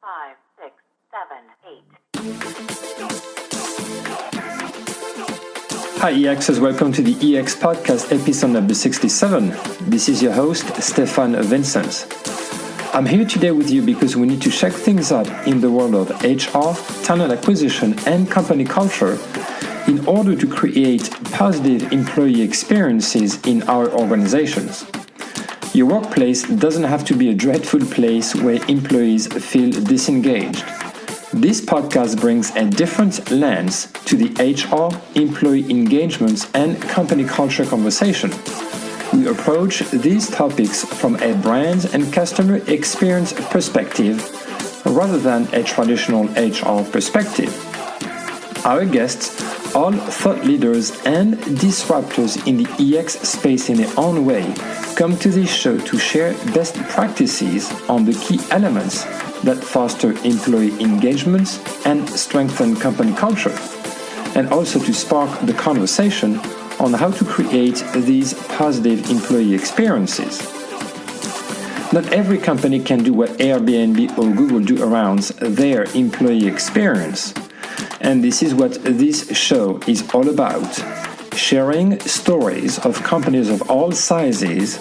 5, 6, 7, 8. Hi EXers, welcome to the EX Podcast episode number 67. This is your host, Stefan Vincent. I'm here today with you because we need to check things out in the world of HR, talent acquisition, and company culture in order to create positive employee experiences in our organizations. Your workplace doesn't have to be a dreadful place where employees feel disengaged. This podcast brings a different lens to the HR, employee engagements, and company culture conversation. We approach these topics from a brand and customer experience perspective rather than a traditional HR perspective. Our guests, all thought leaders and disruptors in the EX space in their own way, come to this show to share best practices on the key elements that foster employee engagements and strengthen company culture, and also to spark the conversation on how to create these positive employee experiences. Not every company can do what Airbnb or Google do around their employee experience. And this is what this show is all about. Sharing stories of companies of all sizes,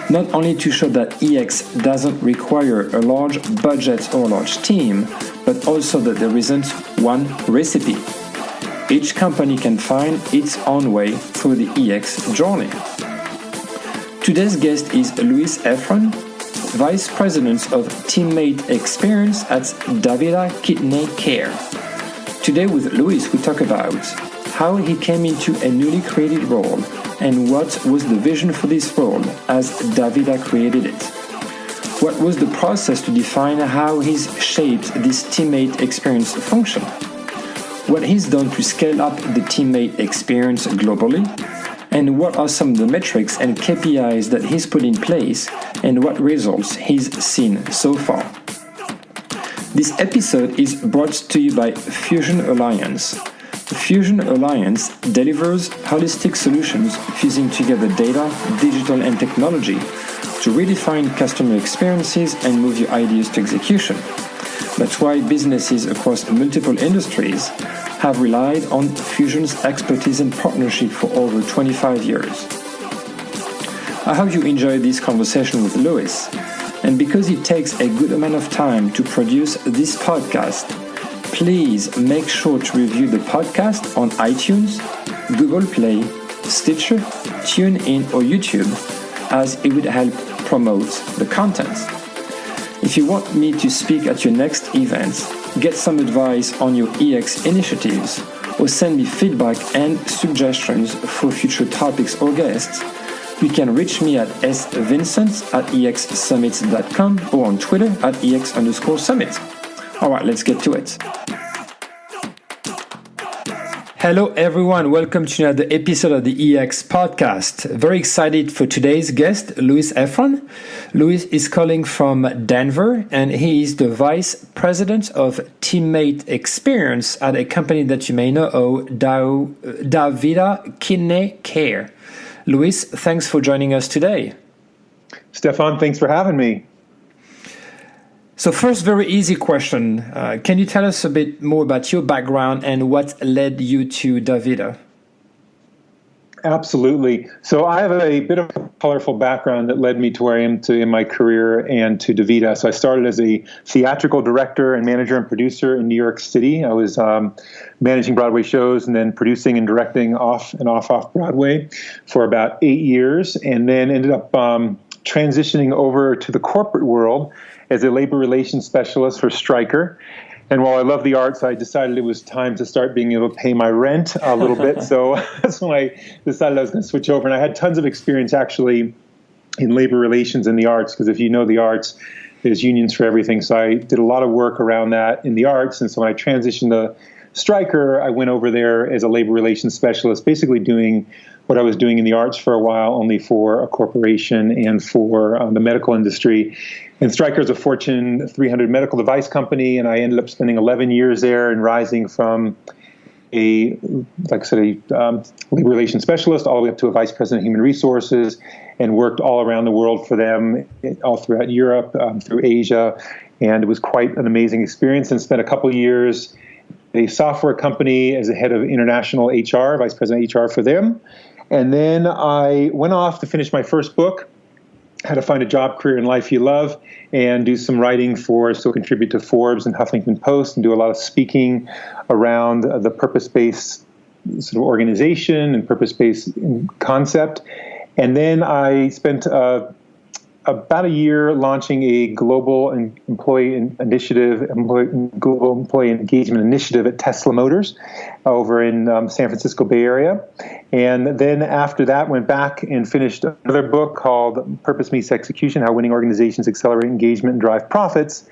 not only to show that EX doesn't require a large budget or large team, but also that there isn't one recipe. Each company can find its own way through the EX journey. Today's guest is Louis Efron, Vice President of Teammate Experience at DaVita Kidney Care. Today with Louis, we talk about how he came into a newly created role and what was the vision for this role as DaVita created it. What was the process to define how he's shaped this teammate experience function? What he's done to scale up the teammate experience globally, and what are some of the metrics and KPIs that he's put in place, and what results he's seen so far. This episode is brought to you by Fusion Alliance. Fusion Alliance delivers holistic solutions fusing together data, digital, and technology to redefine customer experiences and move your ideas to execution. That's why businesses across multiple industries have relied on Fusion's expertise and partnership for over 25 years. I hope you enjoyed this conversation with Louis. And because it takes a good amount of time to produce this podcast, please make sure to review the podcast on iTunes, Google Play, Stitcher, TuneIn, or YouTube, as it would help promote the content. If you want me to speak at your next event, get some advice on your EX initiatives, or send me feedback and suggestions for future topics or guests, you can reach me at svincent@exsummit.com or on Twitter at EX_summit. All right, let's get to it. Hello, everyone. Welcome to another episode of the EX Podcast. Very excited for today's guest, Louis Efron. Louis is calling from Denver, and he is the Vice President of Teammate Experience at a company that you may know, DaVita Kidney Care. Louis, thanks for joining us today. Stefan, thanks for having me. So first, very easy question. Can you tell us a bit more about your background and what led you to DaVita? Absolutely. So I have a bit of a colorful background that led me to where I am in my career and to DaVita. So I started as a theatrical director and manager and producer in New York City. I was managing Broadway shows and then producing and directing off Broadway for about 8 years, and then ended up transitioning over to the corporate world as a labor relations specialist for Stryker. And while I love the arts, I decided it was time to start being able to pay my rent a little bit. So that's when I decided I was going to switch over. And I had tons of experience actually in labor relations and the arts, because if you know the arts, there's unions for everything. So I did a lot of work around that in the arts. And so when I transitioned to Stryker, I went over there as a labor relations specialist, basically doing what I was doing in the arts for a while, only for a corporation and for the medical industry. And Stryker is a Fortune 300 medical device company, and I ended up spending 11 years there and rising from a labor relations specialist all the way up to a vice president of human resources, and worked all around the world for them, all throughout Europe, through Asia, and it was quite an amazing experience, and spent a couple of years at a software company as a head of international HR, vice president of HR for them. And then I went off to finish my first book, How to Find a Job, Career, and Life You Love, and do some writing still contribute to Forbes and Huffington Post, and do a lot of speaking around the purpose-based sort of organization and purpose-based concept. And then I spent about a year launching a global employee engagement initiative at Tesla Motors over in San Francisco Bay Area. And then after that, went back and finished another book called Purpose Meets Execution: How Winning Organizations Accelerate Engagement and Drive Profits.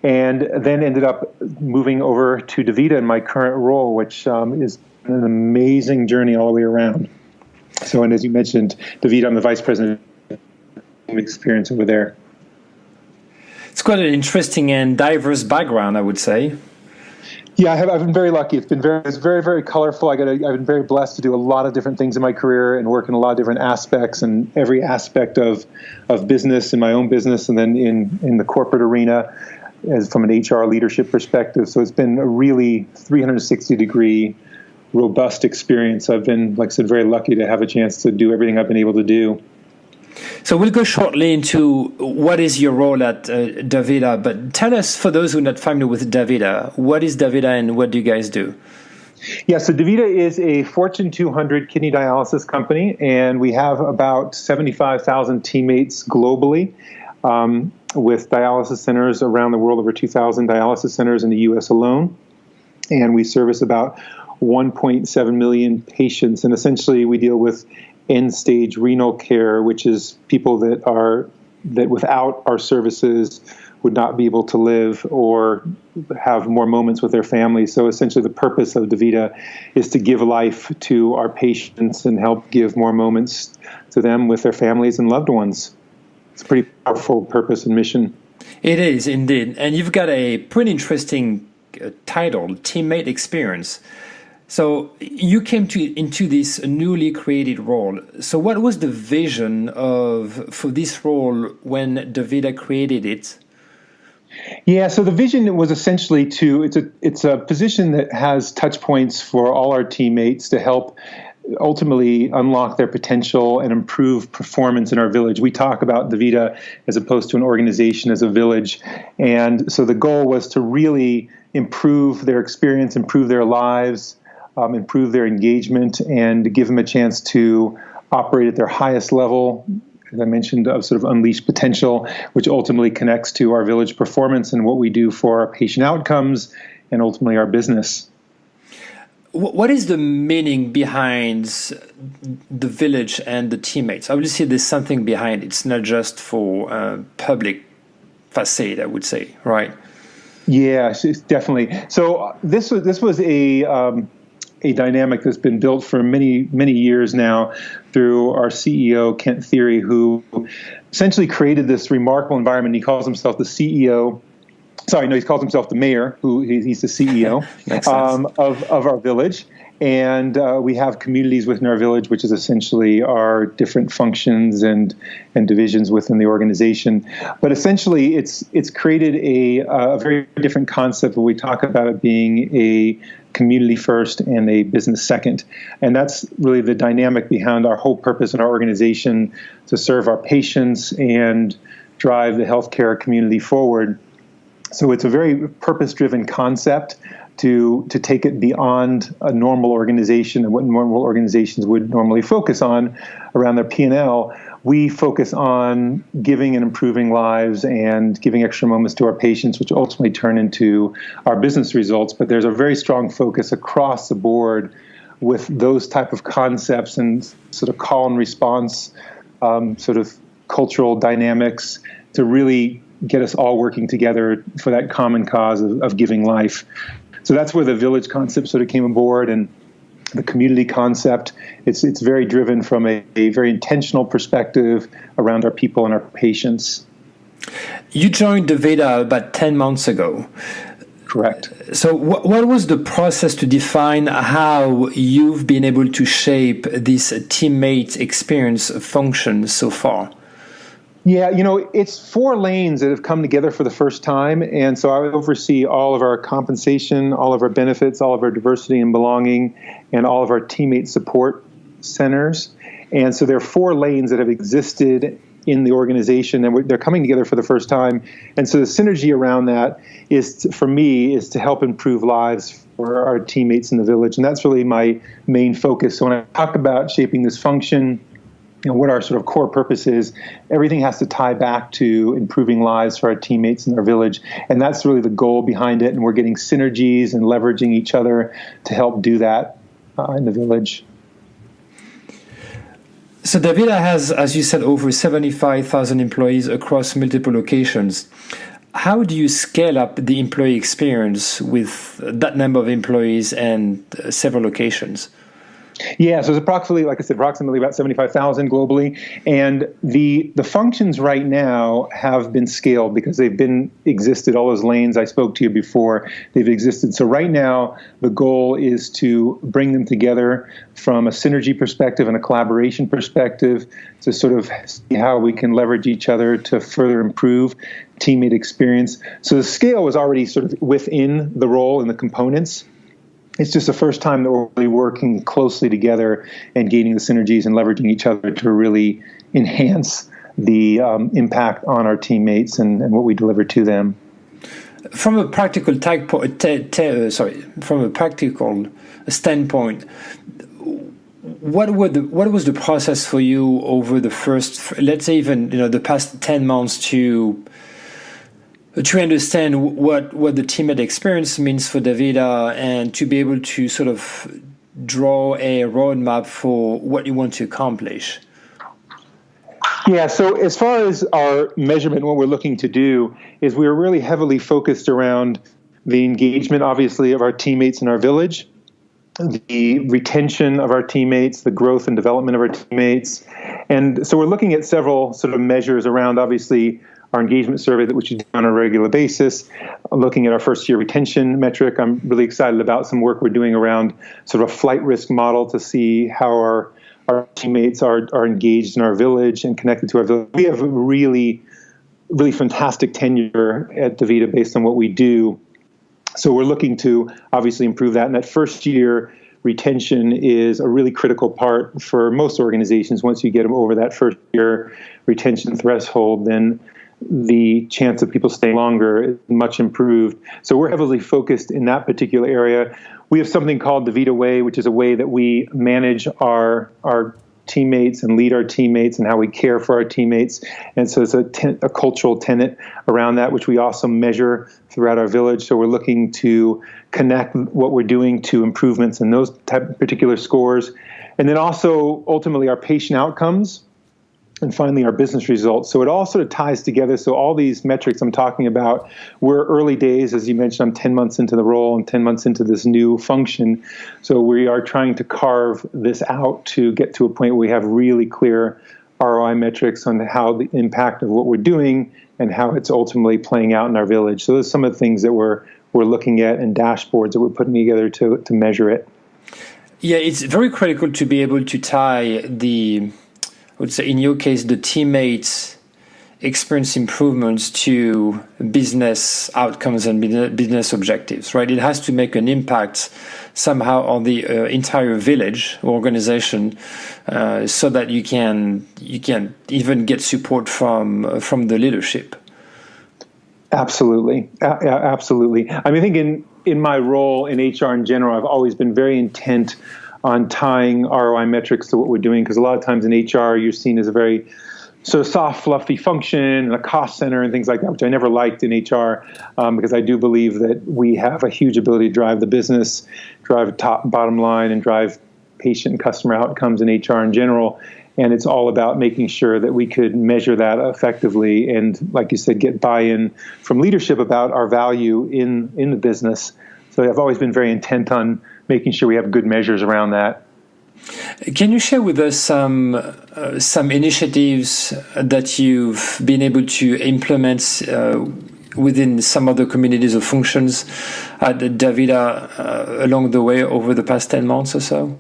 And then ended up moving over to DaVita in my current role, which is an amazing journey all the way around. So, and as you mentioned, DaVita, I'm the vice president experience over there. It's quite an interesting and diverse background, I would say. Yeah, I've been very lucky. It's very, very colorful. I've been very blessed to do a lot of different things in my career and work in a lot of different aspects, and every aspect of business, in my own business, and then in the corporate arena, as from an HR leadership perspective. So it's been a really 360-degree, robust experience. I've been, like I said, very lucky to have a chance to do everything I've been able to do. So we'll go shortly into what is your role at DaVita, but tell us, for those who are not familiar with DaVita, what is DaVita and what do you guys do? Yeah, so DaVita is a Fortune 200 kidney dialysis company, and we have about 75,000 teammates globally, with dialysis centers around the world, over 2,000 dialysis centers in the U.S. alone. And we service about 1.7 million patients, and essentially we deal with end-stage renal care, which is people that without our services would not be able to live or have more moments with their families. So essentially the purpose of DaVita is to give life to our patients and help give more moments to them with their families and loved ones. It's a pretty powerful purpose and mission. It is, indeed. And you've got a pretty interesting title, Teammate Experience. So you came into this newly created role. So what was the vision for this role when DaVita created it? Yeah, so the vision was essentially it's a position that has touch points for all our teammates to help ultimately unlock their potential and improve performance in our village. We talk about DaVita as opposed to an organization as a village. And so the goal was to really improve their experience, improve their lives, improve their engagement, and give them a chance to operate at their highest level, as I mentioned, of sort of unleashed potential, which ultimately connects to our village performance and what we do for our patient outcomes and ultimately our business. What is the meaning behind the village and the teammates? Obviously, there's something behind it. It's not just for public facade, I would say, right? Yeah, definitely. So this was a dynamic that's been built for many, many years now through our CEO, Kent Thiry, who essentially created this remarkable environment. He calls himself the CEO. He calls himself the mayor, he's the CEO of our village. And we have communities within our village, which is essentially our different functions and divisions within the organization. But essentially, it's created a very different concept when we talk about it being a community first and a business second. And that's really the dynamic behind our whole purpose in our organization, to serve our patients and drive the healthcare community forward. So it's a very purpose-driven concept to take it beyond a normal organization and what normal organizations would normally focus on around their P&L. We focus on giving and improving lives and giving extra moments to our patients, which ultimately turn into our business results. But there's a very strong focus across the board with those type of concepts and sort of call and response, sort of cultural dynamics to really get us all working together for that common cause of giving life. So that's where the village concept sort of came aboard, and the community concept. It's very driven from a very intentional perspective around our people and our patients. You joined DaVita about 10 months ago. Correct. So what was the process to define how you've been able to shape this teammate experience function so far? Yeah, it's 4 lanes that have come together for the first time. And so I oversee all of our compensation, all of our benefits, all of our diversity and belonging, and all of our teammate support centers. And so there are 4 lanes that have existed in the organization, and they're coming together for the first time. And so the synergy around that for me, is to help improve lives for our teammates in the village. And that's really my main focus. So when I talk about shaping this function, what our sort of core purpose is, everything has to tie back to improving lives for our teammates in our village. And that's really the goal behind it. And we're getting synergies and leveraging each other to help do that in the village. So DaVita has, as you said, over 75,000 employees across multiple locations. How do you scale up the employee experience with that number of employees and several locations? Yeah, so it's approximately about 75,000 globally. And the functions right now have been scaled because they've existed, all those lanes I spoke to you before, they've existed. So right now, the goal is to bring them together from a synergy perspective and a collaboration perspective to sort of see how we can leverage each other to further improve teammate experience. So the scale was already sort of within the role and the components. It's just the first time that we're really working closely together and gaining the synergies and leveraging each other to really enhance the impact on our teammates and what we deliver to them. From a practical standpoint, what was the process for you over the first, let's say even the past 10 months to understand what the teammate experience means for DaVita and to be able to sort of draw a roadmap for what you want to accomplish? Yeah, so as far as our measurement, what we're looking to do is we're really heavily focused around the engagement, obviously, of our teammates in our village, the retention of our teammates, the growth and development of our teammates. And so we're looking at several sort of measures around, obviously, our engagement survey that we should do on a regular basis, looking at our first-year retention metric. I'm really excited about some work we're doing around sort of a flight risk model to see how our teammates are engaged in our village and connected to our village. We have a really, really fantastic tenure at DaVita based on what we do. So we're looking to obviously improve that. And that first-year retention is a really critical part for most organizations. Once you get them over that first-year retention threshold, then the chance of people staying longer is much improved. So we're heavily focused in that particular area. We have something called DaVita Way, which is a way that we manage our teammates and lead our teammates and how we care for our teammates. And so it's a cultural tenet around that, which we also measure throughout our village. So we're looking to connect what we're doing to improvements in those particular scores. And then also, ultimately, our patient outcomes. And finally, our business results. So it all sort of ties together. So all these metrics I'm talking about, we're early days. As you mentioned, I'm 10 months into the role and 10 months into this new function. So we are trying to carve this out to get to a point where we have really clear ROI metrics on how the impact of what we're doing and how it's ultimately playing out in our village. So those are some of the things that we're looking at and dashboards that we're putting together to measure it. Yeah, it's very critical to be able to tie I would say in your case, the teammates' experience improvements to business outcomes and business objectives, right? It has to make an impact somehow on the entire village organization, so that you can even get support from the leadership. Absolutely, absolutely. I mean, I think in my role in HR in general, I've always been very intent on tying ROI metrics to what we're doing, because a lot of times in HR, you're seen as a very sort of soft, fluffy function and a cost center and things like that, which I never liked in HR, because I do believe that we have a huge ability to drive the business, drive top and bottom line, and drive patient and customer outcomes in HR in general. And it's all about making sure that we could measure that effectively and, like you said, get buy-in from leadership about our value in the business. So I've always been very intent on making sure we have good measures around that. Can you share with us some initiatives that you've been able to implement within some of the communities or functions at DaVita along the way over the past 10 months or so?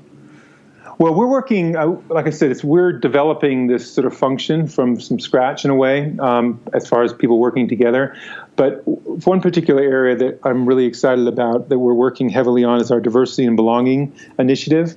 Well, we're working, like I said, we're developing this sort of function from scratch in a way, as far as people working together. But one particular area that I'm really excited about that we're working heavily on is our diversity and belonging initiative.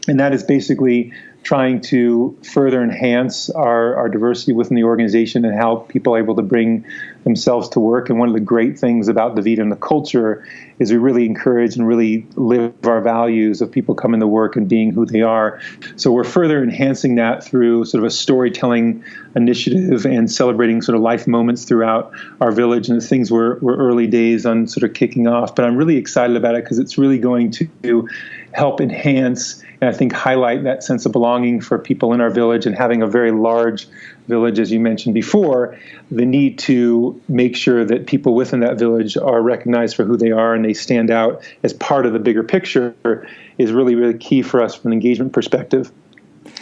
And that is basically trying to further enhance our diversity within the organization and how people are able to bring themselves to work. And one of the great things about DaVita and the culture is we really encourage and really live our values of people coming to work and being who they are. So we're further enhancing that through sort of a storytelling initiative and celebrating sort of life moments throughout our village. And the things we're early days on sort of kicking off. But I'm really excited about it because it's really going to help enhance and I think highlight that sense of belonging for people in our village. And having a very large village, as you mentioned before, the need to make sure that people within that village are recognized for who they are and they stand out as part of the bigger picture is really, really key for us from an engagement perspective.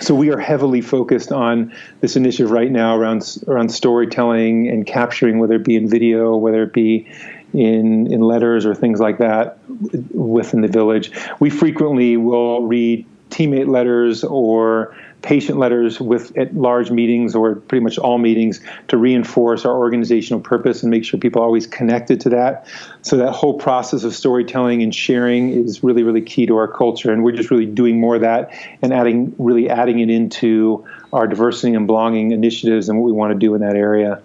So we are heavily focused on this initiative right now around storytelling and capturing, whether it be in video, whether it be in letters or things like that within the village. We frequently will read teammate letters or patient letters at large meetings or pretty much all meetings to reinforce our organizational purpose and make sure people are always connected to that. So that whole process of storytelling and sharing is really, really key to our culture. And we're just really doing more of that and adding it into our diversity and belonging initiatives and what we want to do in that area.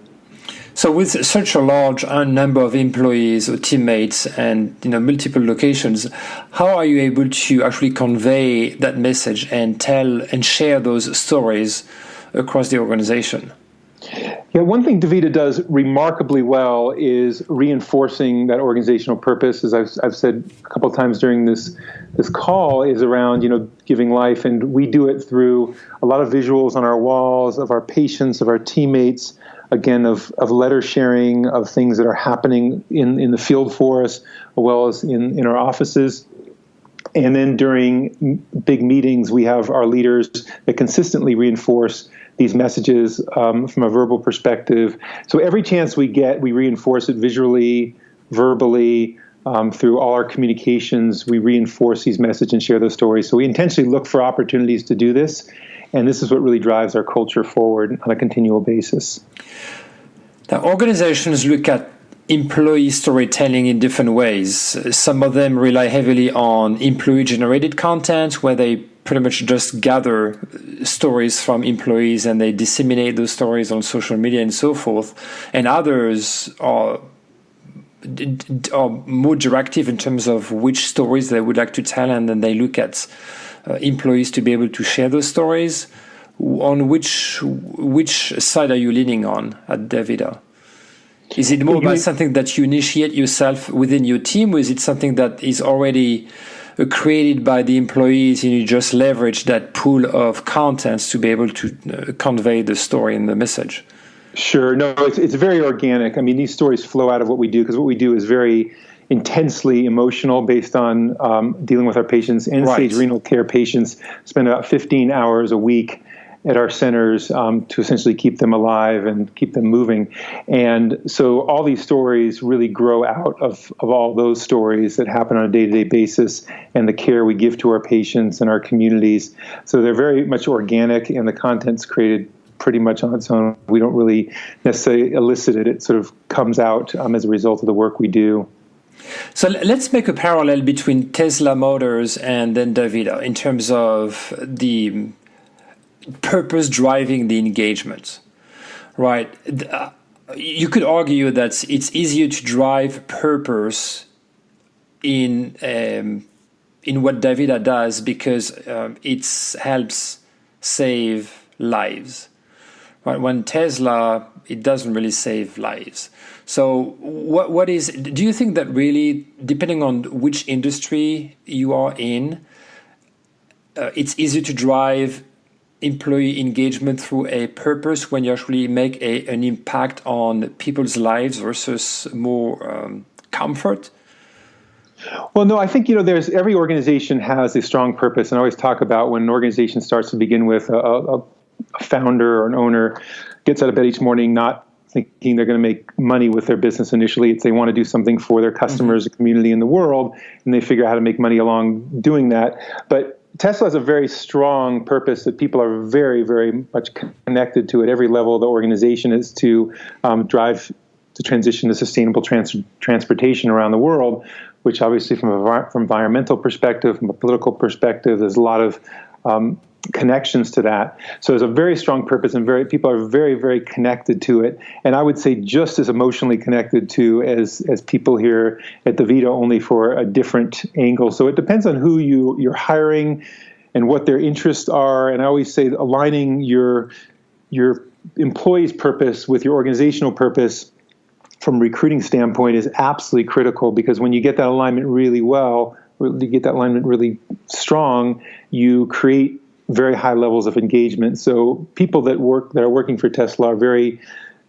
So with such a large number of employees or teammates and multiple locations, how are you able to actually convey that message and tell and share those stories across the organization? Yeah, one thing DaVita does remarkably well is reinforcing that organizational purpose. As I've said a couple of times during this call, is around giving life, and we do it through a lot of visuals on our walls of our patients, of our teammates. Again, of letter sharing, of things that are happening in the field for us, as well as in our offices. And then during big meetings, we have our leaders that consistently reinforce these messages from a verbal perspective. So every chance we get, we reinforce it visually, verbally, through all our communications. We reinforce these messages and share those stories. So we intentionally look for opportunities to do this. And this is what really drives our culture forward on a continual basis. Now, organizations look at employee storytelling in different ways. Some of them rely heavily on employee-generated content, where they pretty much just gather stories from employees and they disseminate those stories on social media and so forth. And others are more directive in terms of which stories they would like to tell, and then they look at employees to be able to share those stories. On which side are you leaning on at DaVita? Is it more about something that you initiate yourself within your team, or is it something that is already created by the employees and you just leverage that pool of contents to be able to convey the story and the message? Sure. No, it's very organic. I mean, these stories flow out of what we do, because what we do is very intensely emotional, based on dealing with our patients. End-stage renal care patients spend about 15 hours a week at our centers to essentially keep them alive and keep them moving. And so all these stories really grow out of all those stories that happen on a day-to-day basis and the care we give to our patients and our communities. So they're very much organic, and the content's created pretty much on its own. We don't really necessarily elicit it. It sort of comes out as a result of the work we do. So let's make a parallel between Tesla Motors and then DaVita in terms of the purpose driving the engagement, right? You could argue that it's easier to drive purpose in what DaVita does because it helps save lives. Right? When Tesla, it doesn't really save lives. So do you think that really, depending on which industry you are in, it's easier to drive employee engagement through a purpose when you actually make an impact on people's lives versus more comfort? Well, no, I think, every organization has a strong purpose. And I always talk about when an organization starts to begin with a founder or an owner gets out of bed each morning not thinking they're going to make money with their business initially. It's they want to do something for their customers, the community, and the world, and they figure out how to make money along doing that. But Tesla has a very strong purpose that people are very, very much connected to at every level of the organization, is to drive the transition to sustainable transportation around the world, which obviously from an environmental perspective, from a political perspective, there's a lot of connections to that. So there's a very strong purpose, and people are very, very connected to it. And I would say just as emotionally connected to as people here at DaVita, only for a different angle. So it depends on who you're hiring and what their interests are. And I always say aligning your employee's purpose with your organizational purpose from a recruiting standpoint is absolutely critical, because when you get that alignment really well, you get that alignment really strong, you create very high levels of engagement. So people that are working for Tesla are very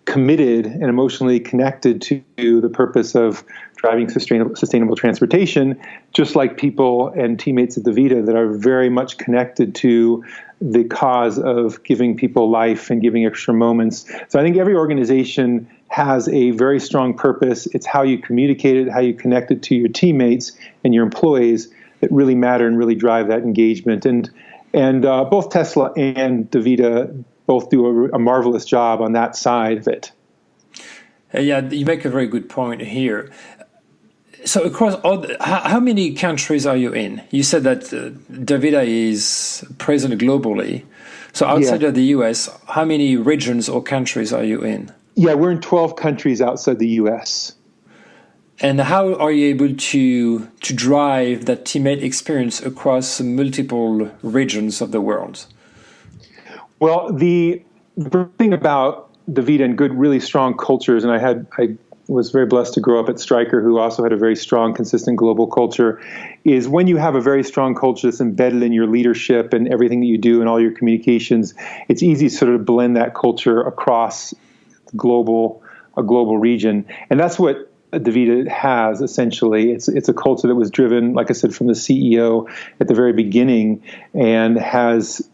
committed and emotionally connected to the purpose of driving sustainable transportation, just like people and teammates at DaVita that are very much connected to the cause of giving people life and giving extra moments. So I think every organization has a very strong purpose. It's how you communicate it, how you connect it to your teammates and your employees that really matter and really drive that engagement. And both Tesla and DaVita both do a marvelous job on that side of it. Yeah, you make a very good point here. So across how many countries are you in? You said that DaVita is present globally. So outside of the US, how many regions or countries are you in? Yeah, we're in 12 countries outside the US. And how are you able to drive that teammate experience across multiple regions of the world? Well, the thing about DaVita and good, really strong cultures, and I was very blessed to grow up at Stryker, who also had a very strong, consistent global culture, is when you have a very strong culture that's embedded in your leadership and everything that you do and all your communications, it's easy to sort of blend that culture across a global region. And that's what DaVita has, essentially. It's a culture that was driven, like I said, from the CEO at the very beginning, and has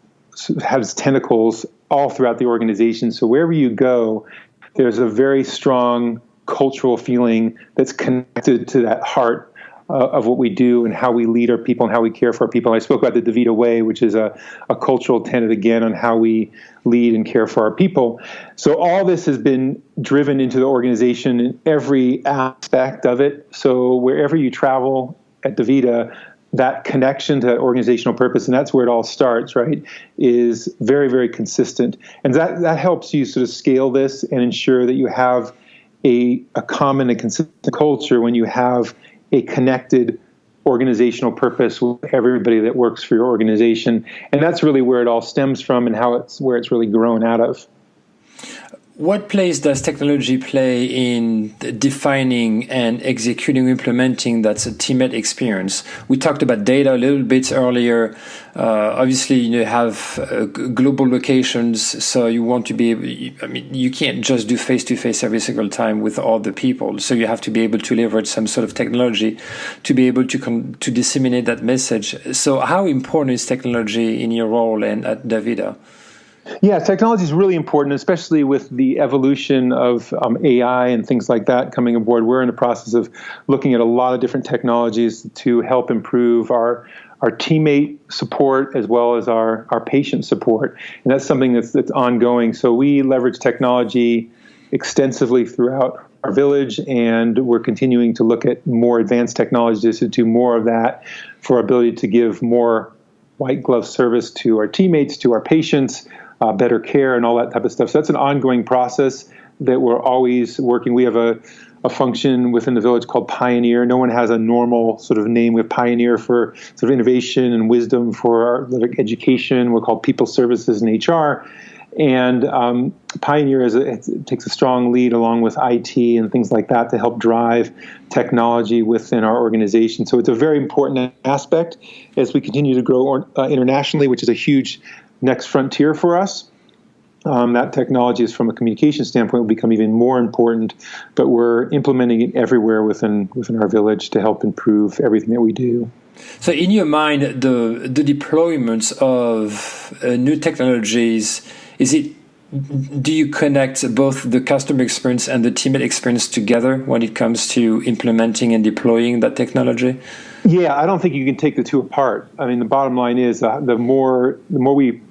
tentacles all throughout the organization. So wherever you go, there's a very strong cultural feeling that's connected to that heart of what we do and how we lead our people and how we care for our people. I spoke about the DaVita Way, which is a cultural tenet, again, on how we lead and care for our people. So all this has been driven into the organization in every aspect of it. So wherever you travel at DaVita, that connection to that organizational purpose, and that's where it all starts, right, is very, very consistent. And that helps you sort of scale this and ensure that you have a common and consistent culture when you have a connected organizational purpose with everybody that works for your organization. And that's really where it all stems from and where it's really grown out of. What place does technology play in defining and executing, implementing that teammate experience? We talked about data a little bit earlier. Obviously, you have global locations, so you want to be able, you can't just do face-to-face every single time with all the people. So you have to be able to leverage some sort of technology to be able to disseminate that message. So how important is technology in your role and at DaVita? Yeah, technology is really important, especially with the evolution of AI and things like that coming aboard. We're in the process of looking at a lot of different technologies to help improve our teammate support as well as our patient support. And that's something that's ongoing. So we leverage technology extensively throughout our village, and we're continuing to look at more advanced technologies to do more of that for our ability to give more white glove service to our teammates, to our patients, better care and all that type of stuff. So that's an ongoing process that we're always working. We have a function within the village called Pioneer. No one has a normal sort of name. We have Pioneer for sort of innovation and wisdom for our education. We're called People Services and HR. And Pioneer takes a strong lead along with IT and things like that to help drive technology within our organization. So it's a very important aspect as we continue to grow internationally, which is a huge next frontier for us. That technology is, from a communication standpoint, will become even more important, but we're implementing it everywhere within our village to help improve everything that we do. So in your mind, the deployments of new technologies, is it do you connect both the customer experience and the teammate experience together when it comes to implementing and deploying that technology? Yeah, I don't think you can take the two apart. I mean, the bottom line is the more we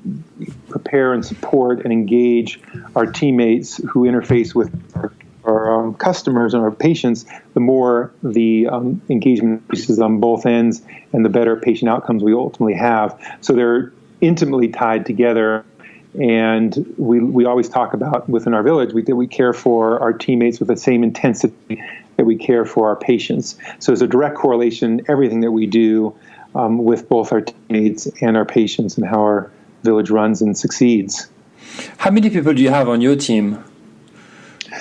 prepare and support and engage our teammates who interface with our customers and our patients, the more the engagement increases on both ends and the better patient outcomes we ultimately have. So they're intimately tied together. And we always talk about within our village that we care for our teammates with the same intensity that we care for our patients. So there's a direct correlation, everything that we do with both our teammates and our patients and how our village runs and succeeds. How many people do you have on your team?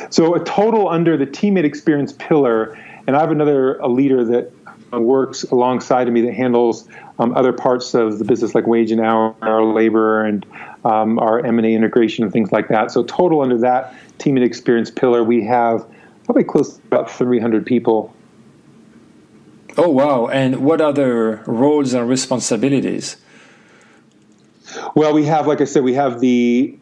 So a total under the teammate experience pillar, and I have a leader that works alongside of me that handles other parts of the business like wage and hour, our labor, and our M&A integration and things like that. So total under that teammate experience pillar, we have probably close to about 300 people. Oh, wow. And what other roles and responsibilities? Well, we have, like I said, the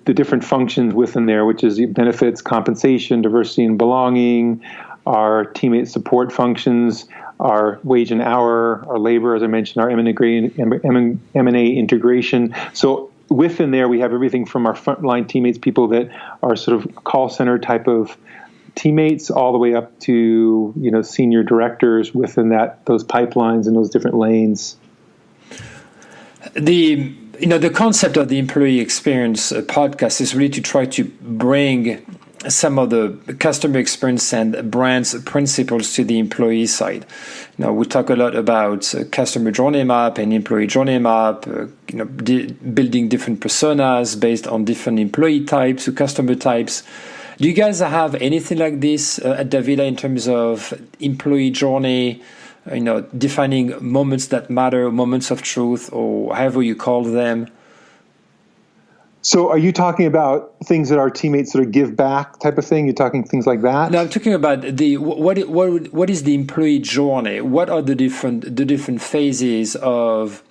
different functions within there, which is benefits, compensation, diversity and belonging, our teammate support functions, our wage and hour, our labor, as I mentioned, our M&A integration. So within there, we have everything from our frontline teammates, people that are sort of call center type of teammates, all the way up to senior directors within those pipelines and those different lanes. The concept of the employee experience podcast is really to try to bring some of the customer experience and brands principles to the employee side. We talk a lot about customer journey map and employee journey map, building different personas based on different employee types or customer types. Do you guys have anything like this at DaVita in terms of employee journey, defining moments that matter, moments of truth, or however you call them? So are you talking about things that our teammates sort of give back type of thing? You're talking things like that? No, I'm talking about what is the employee journey? What are the different phases of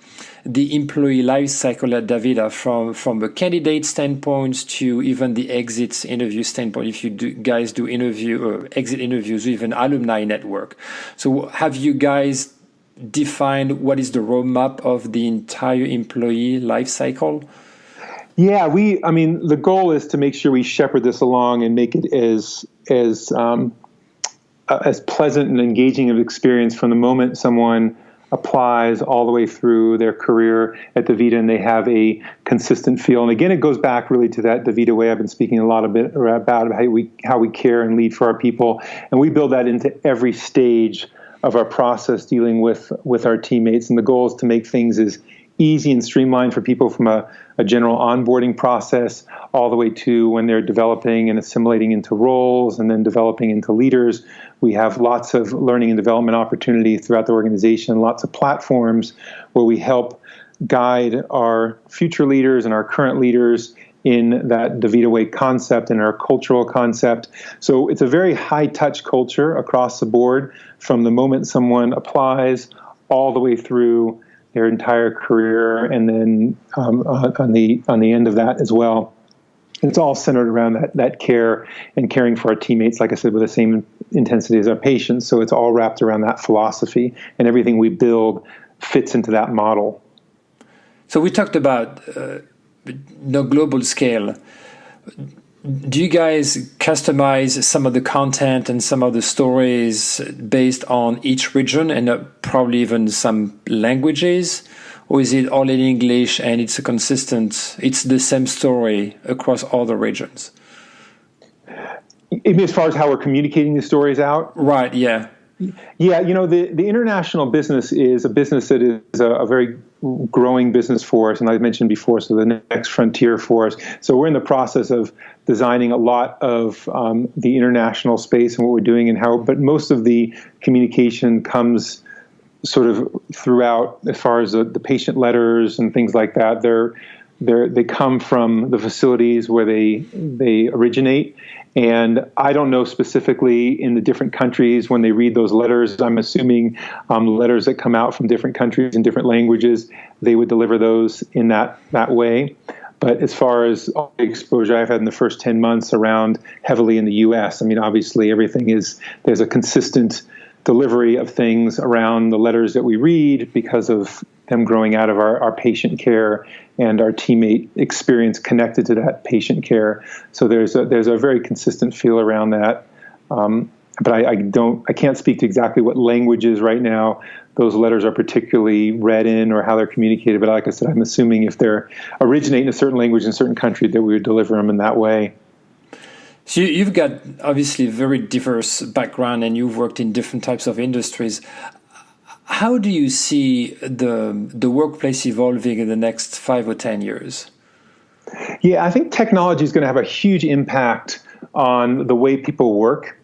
the employee life cycle at DaVita from a candidate standpoint to even the exit interview standpoint, if you guys do interview or exit interviews or even alumni network. So have you guys defined what is the roadmap of the entire employee life cycle? Yeah, the goal is to make sure we shepherd this along and make it as pleasant and engaging of experience from the moment someone applies all the way through their career at DaVita, and they have a consistent feel. And again, it goes back really to that DaVita Way I've been speaking a lot about how we care and lead for our people, and we build that into every stage of our process dealing with our teammates. And the goal is to make things as easy and streamlined for people from a general onboarding process all the way to when they're developing and assimilating into roles and then developing into leaders. We have lots of learning and development opportunities throughout the organization, lots of platforms where we help guide our future leaders and our current leaders in that DaVita Way concept and our cultural concept. So it's a very high-touch culture across the board from the moment someone applies all the way through their entire career, and then on the end of that as well. It's all centered around that care and caring for our teammates, like I said, with the same intensity as our patients. So it's all wrapped around that philosophy, and everything we build fits into that model. So we talked about global scale. Do you guys customize some of the content and some of the stories based on each region and probably even some languages? Or is it all in English and it's the same story across all the regions? As far as how we're communicating the stories out? Right, yeah. Yeah, the international business is a business that is a very growing business for us, and I mentioned before, so the next frontier for us. So we're in the process of designing a lot of the international space and what we're doing but most of the communication comes sort of throughout as far as the patient letters and things like that. They come from the facilities where they originate. And I don't know specifically in the different countries when they read those letters. I'm assuming letters that come out from different countries in different languages, they would deliver those in that way. But as far as all the exposure I've had in the first 10 months around heavily in the U.S., I mean, obviously there's a consistent delivery of things around the letters that we read because of them growing out of our patient care and our teammate experience connected to that patient care. So there's a very consistent feel around that. But I can't speak to exactly what languages right now those letters are particularly read in or how they're communicated. But like I said, I'm assuming if they're originating in a certain language in a certain country, that we would deliver them in that way. So you've got obviously a very diverse background and you've worked in different types of industries. How do you see the workplace evolving in the next 5 or 10 years? Yeah, I think technology is going to have a huge impact on the way people work,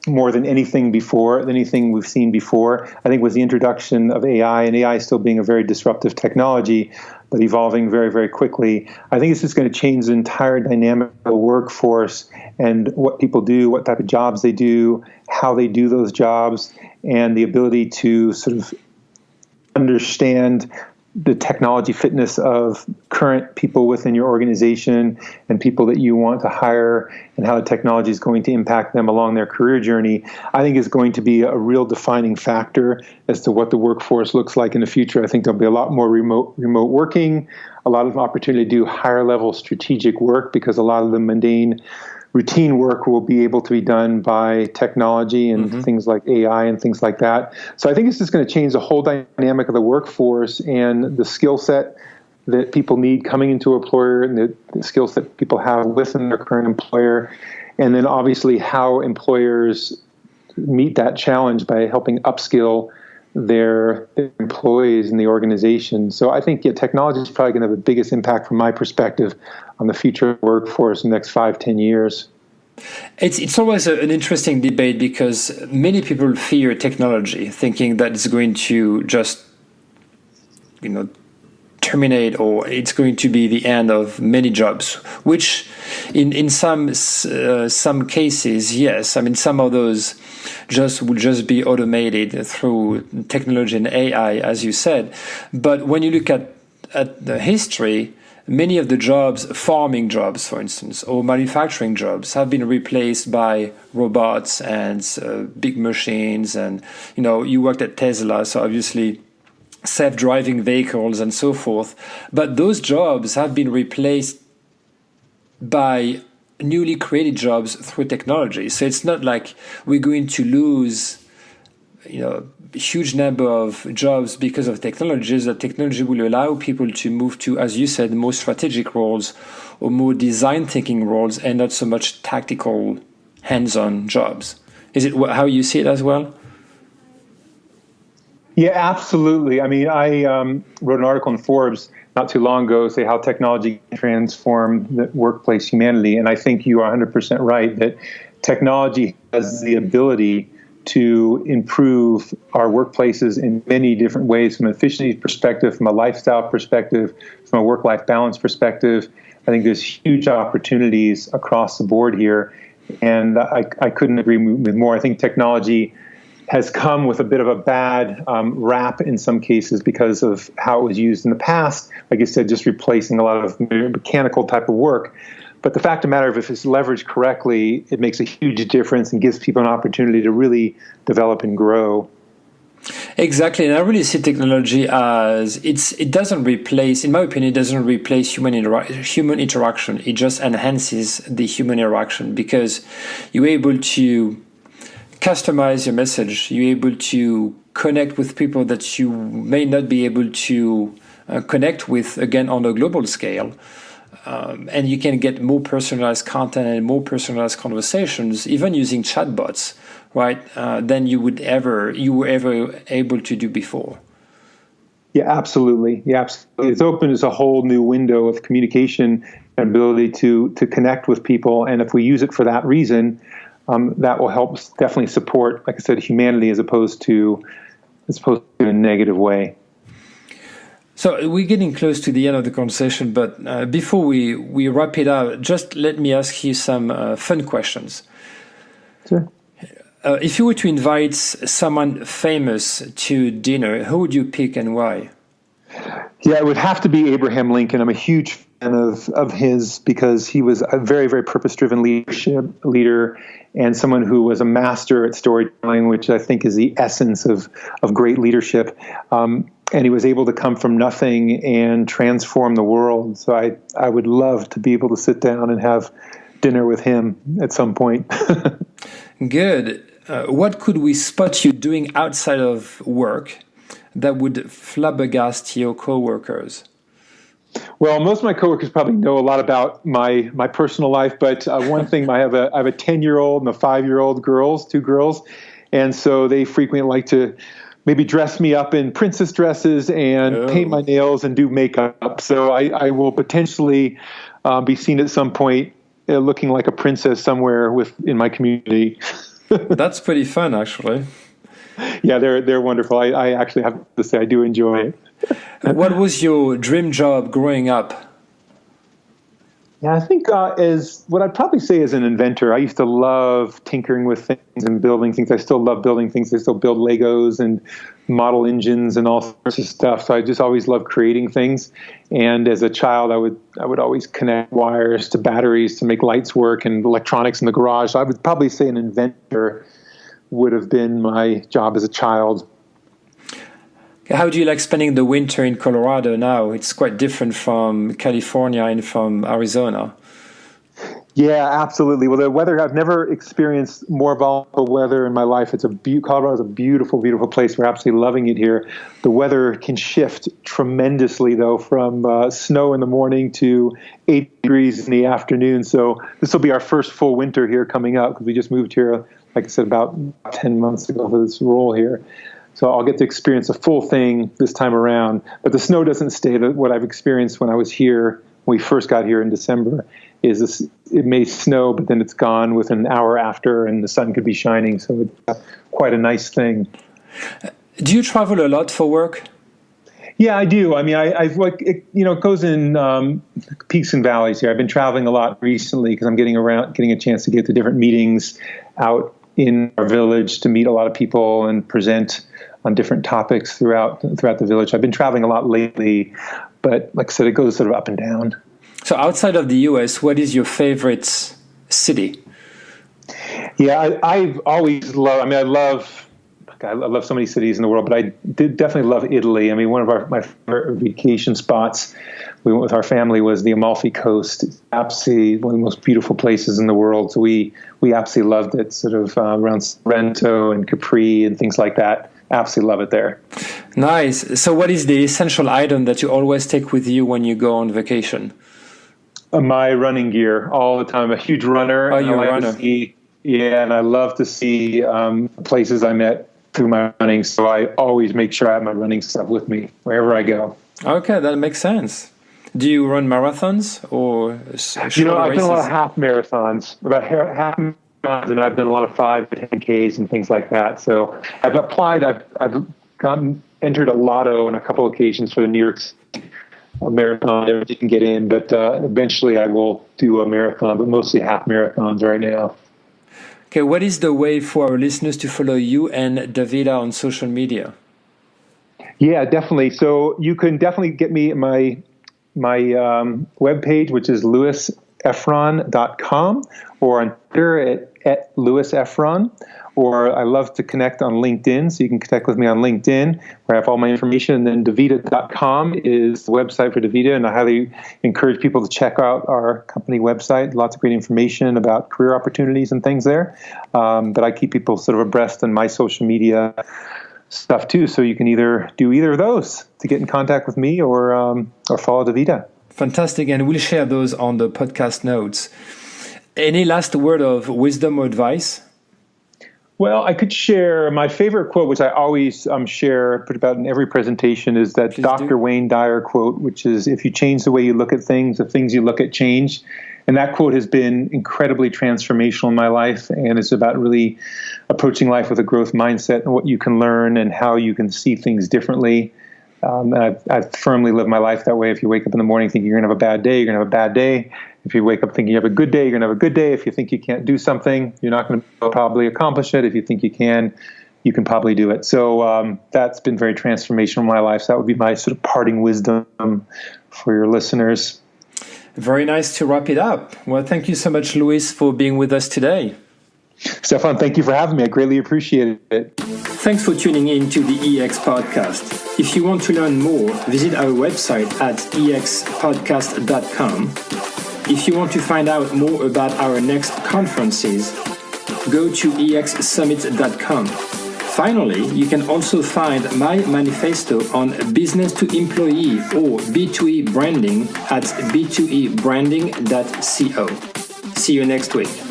more than anything we've seen before. I think with the introduction of AI, and AI still being a very disruptive technology, but evolving very, very quickly, I think it's just going to change the entire dynamic of the workforce and what people do, what type of jobs they do, how they do those jobs, and the ability to sort of understand the technology fitness of current people within your organization and people that you want to hire and how the technology is going to impact them along their career journey, I think is going to be a real defining factor as to what the workforce looks like in the future. I think there'll be a lot more remote working, a lot of opportunity to do higher level strategic work because a lot of the mundane routine work will be able to be done by technology and things like AI and things like that. So I think it's just going to change the whole dynamic of the workforce and the skill set that people need coming into an employer and the skill set people have within their current employer. And then obviously how employers meet that challenge by helping upskill their employees in the organization. So I think technology is probably going to have the biggest impact from my perspective on the future workforce in the next 5-10 years. It's always an interesting debate because many people fear technology, thinking that it's going to just, terminate or it's going to be the end of many jobs, which in some cases, yes. I mean, some of those will just be automated through technology and AI, as you said. But when you look at the history, many of the jobs, farming jobs, for instance, or manufacturing jobs, have been replaced by robots and big machines. And, you worked at Tesla, so obviously self-driving vehicles and so forth. But those jobs have been replaced by newly created jobs through technology. So it's not like we're going to lose, a huge number of jobs because of technologies. That technology will allow people to move to, as you said, more strategic roles or more design thinking roles and not so much tactical hands-on jobs. Is it how you see it as well? Yeah, absolutely. I mean, I wrote an article in Forbes not too long ago, say how technology can transform the workplace humanity. And I think you are 100% right that technology has the ability to improve our workplaces in many different ways, from an efficiency perspective, from a lifestyle perspective, from a work-life balance perspective. I think there's huge opportunities across the board here. And I couldn't agree with more. I think technology has come with a bit of a bad rap in some cases because of how it was used in the past. Like you said, just replacing a lot of mechanical type of work. But the fact of the matter is, if it's leveraged correctly, it makes a huge difference and gives people an opportunity to really develop and grow. Exactly, and I really see technology as it doesn't replace, in my opinion, it doesn't replace human interaction. It just enhances the human interaction because you're able to customize your message. You're able to connect with people that you may not be able to connect with, again, on a global scale. And you can get more personalized content and more personalized conversations, even using chatbots, right? Than you were ever able to do before. Yeah, absolutely. Yeah, absolutely. It's opened as a whole new window of communication and ability to connect with people. And if we use it for that reason, that will help definitely support, like I said, humanity as opposed to in a negative way. So we're getting close to the end of the conversation, but before we wrap it up, just let me ask you some fun questions. Sure. If you were to invite someone famous to dinner, who would you pick and why? Yeah, it would have to be Abraham Lincoln. I'm a huge of his because he was a very, very purpose-driven leader and someone who was a master at storytelling, which I think is the essence of great leadership. And he was able to come from nothing and transform the world. So I would love to be able to sit down and have dinner with him at some point. Good. What could we spot you doing outside of work that would flabbergast your coworkers? Well, most of my coworkers probably know a lot about my personal life, but one thing, I have a 10-year-old and a 5-year-old two girls, and so they frequently like to maybe dress me up in princess dresses and paint my nails and do makeup. So I will potentially be seen at some point looking like a princess somewhere in my community. That's pretty fun, actually. Yeah, they're wonderful. I actually have to say I do enjoy it. What was your dream job growing up? Yeah, I think as what I'd probably say as an inventor, I used to love tinkering with things and building things. I still love building things. I still build Legos and model engines and all sorts of stuff. So I just always loved creating things. And as a child, I would always connect wires to batteries to make lights work and electronics in the garage. So I would probably say an inventor would have been my job as a child. How do you like spending the winter in Colorado now? It's quite different from California and from Arizona. Yeah, absolutely. Well, the weather, I've never experienced more volatile weather in my life. Colorado is a beautiful, beautiful place. We're absolutely loving it here. The weather can shift tremendously, though, from snow in the morning to 80 degrees in the afternoon. So this will be our first full winter here coming up because we just moved here, like I said, about 10 months ago for this role here. So I'll get to experience a full thing this time around. But the snow doesn't stay. What I've experienced when I was here, when we first got here in December, is it may snow, but then it's gone within an hour after, and the sun could be shining. So it's quite a nice thing. Do you travel a lot for work? Yeah, I do. I mean, it goes in peaks and valleys here. I've been traveling a lot recently because I'm getting a chance to get to different meetings out in our village to meet a lot of people and present on different topics throughout the village. I've been traveling a lot lately, but like I said, it goes sort of up and down. So outside of the U.S., what is your favorite city? Yeah, I've always loved. I mean, I love so many cities in the world, but I did definitely love Italy. I mean, one of my favorite vacation spots we went with our family was the Amalfi Coast. It's absolutely one of the most beautiful places in the world. So we absolutely loved it, sort of around Sorrento and Capri and things like that. Absolutely love it there. Nice. So what is the essential item that you always take with you when you go on vacation? My running gear all the time. I'm a huge runner. Oh, you're a runner. And I love to see places I met through my running. So I always make sure I have my running stuff with me wherever I go. Okay, that makes sense. Do you run marathons or short races? I've done a lot of half marathons, and I've done a lot of 5 to 10Ks and things like that. So I've applied. I've entered a lotto on a couple occasions for the New York marathon. I didn't get in, but eventually I will do a marathon, but mostly half marathons right now. Okay, what is the way for our listeners to follow you and DaVita on social media? Yeah, definitely. So you can definitely get me my webpage, which is louisefron.com, or on Twitter at Louis Efron, or I love to connect on LinkedIn, so you can connect with me on LinkedIn, where I have all my information. And then DaVita.com is the website for DaVita, and I highly encourage people to check out our company website. Lots of great information about career opportunities and things there. But I keep people sort of abreast on my social media stuff too, so you can either do either of those to get in contact with me or follow DaVita. Fantastic, and we'll share those on the podcast notes. Any last word of wisdom or advice? Well, I could share my favorite quote, which I always share, put about in every presentation, is that Dr. Wayne Dyer quote, which is, if you change the way you look at things, the things you look at change. And that quote has been incredibly transformational in my life, and it's about really approaching life with a growth mindset and what you can learn and how you can see things differently. And I've firmly lived my life that way. If you wake up in the morning thinking you're going to have a bad day, you're going to have a bad day. If you wake up thinking you have a good day, you're going to have a good day. If you think you can't do something, you're not going to probably accomplish it. If you think you can probably do it. So that's been very transformational in my life. So that would be my sort of parting wisdom for your listeners. Very nice to wrap it up. Well, thank you so much, Louis, for being with us today. Stefan, thank you for having me. I greatly appreciate it. Thanks for tuning in to the EX Podcast. If you want to learn more, visit our website at expodcast.com. If you want to find out more about our next conferences, go to exsummit.com. Finally, you can also find my manifesto on business to employee or B2E branding at b2ebranding.co. See you next week.